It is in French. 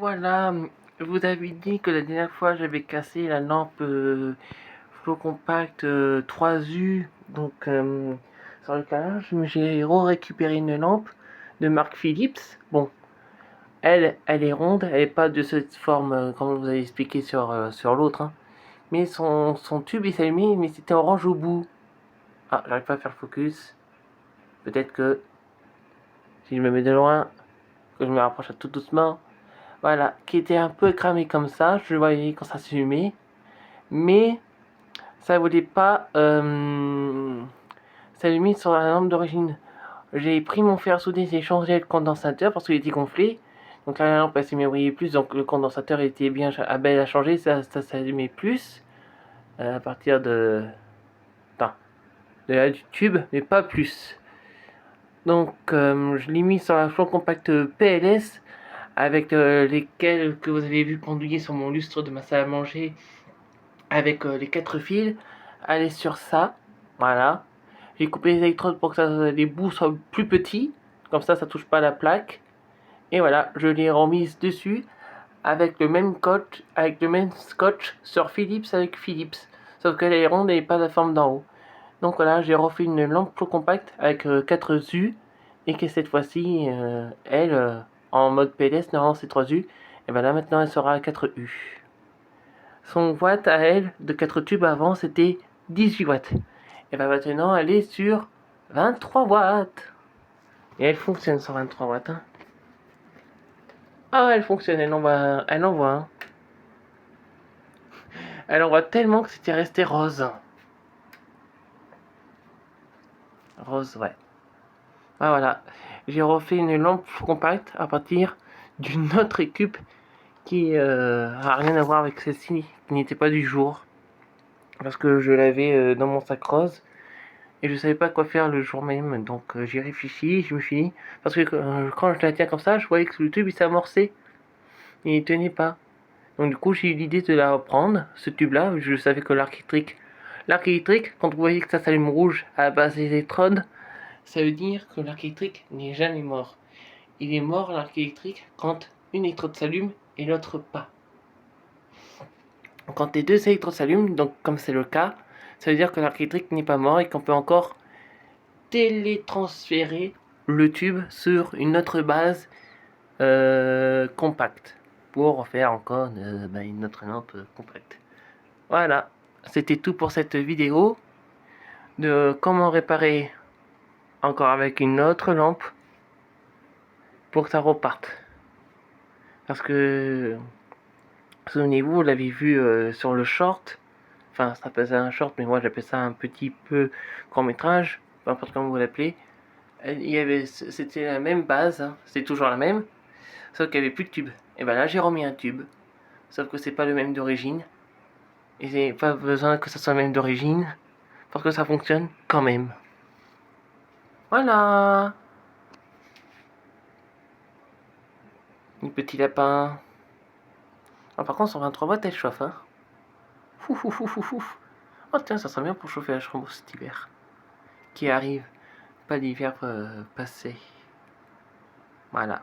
voilà, je vous avais dit que la dernière fois j'avais cassé la lampe Flow Compact 3U, donc sur le canal, j'ai récupéré une lampe de marque Philips. Bon, elle est ronde, elle n'est pas de cette forme comme vous avez expliqué sur l'autre, hein. Mais son tube il s'est allumé, mais c'était orange au bout. Ah, j'arrive pas à faire le focus. Peut-être que si je me mets de loin, que je me rapproche tout doucement. Voilà, qui était un peu cramé comme ça, je le voyais quand ça s'allumait, mais ça voulait pas s'allumer sur la lampe d'origine. J'ai pris mon fer à souder, j'ai changé le condensateur parce qu'il était gonflé, donc là, la lampe elle s'est briller plus, donc le condensateur était bien à changer, ça s'allumait plus à partir de du tube, mais pas plus. Donc je l'ai mis sur la Flow Compact PLS avec lesquels que vous avez vu pendouiller sur mon lustre de ma salle à manger avec les 4 fils. Allez sur ça, voilà. J'ai coupé les électrodes pour que les bouts soient plus petits, comme ça touche pas la plaque. Et voilà, je l'ai remise dessus avec le même scotch sur Philips avec Philips, sauf qu'elle est ronde et pas la forme d'en haut. Donc voilà, j'ai refait une lampe plus compacte avec 4 U et que cette fois-ci, elle, en mode PLS, normalement c'est 3 U, et ben là maintenant elle sera à 4 U. Son watt à elle de 4 tubes avant c'était 18 watts. Et ben maintenant elle est sur 23 watts. Et elle fonctionne sur 23 watts. Hein. Ah, elle fonctionne, elle envoie. Hein. Elle envoie tellement que c'était resté rose. Rose, ouais. Ah voilà, j'ai refait une lampe compacte à partir d'une autre équipe qui a rien à voir avec celle-ci, qui n'était pas du jour. Parce que je l'avais dans mon sac rose et je savais pas quoi faire le jour même. Donc j'ai réfléchi, je me suis dit, parce que quand je la tiens comme ça, je voyais que le tube il s'amorçait. Il ne tenait pas. Donc du coup j'ai eu l'idée de la reprendre, ce tube-là. Je savais que l'arc électrique, quand vous voyez que ça s'allume rouge à la base des électrodes, ça veut dire que l'arc électrique n'est jamais mort. Il est mort l'arc électrique quand une électrode s'allume et l'autre pas. Quand les deux électrodes s'allument, donc comme c'est le cas, ça veut dire que l'arc électrique n'est pas mort et qu'on peut encore télétransférer le tube sur une autre base compacte pour faire encore une autre lampe compacte. Voilà, c'était tout pour cette vidéo de comment réparer encore avec une autre lampe pour que ça reparte. Parce que souvenez-vous, vous l'avez vu sur le short. Enfin, ça s'appelle un short, mais moi j'appelle ça un petit peu court métrage. Peu importe comment vous l'appelez. C'était la même base, hein, c'est toujours la même, sauf qu'il n'y avait plus de tube. Et ben là j'ai remis un tube, sauf que c'est pas le même d'origine. Et j'ai pas besoin que ça soit le même d'origine, parce que ça fonctionne quand même. Voilà. Les petits lapins. Ah, par contre, sur 23 watts, elle chauffe, hein. Fouf. Oh tiens, ça serait bien pour chauffer la chambre cet hiver. Qui arrive. Pas l'hiver passé. Voilà.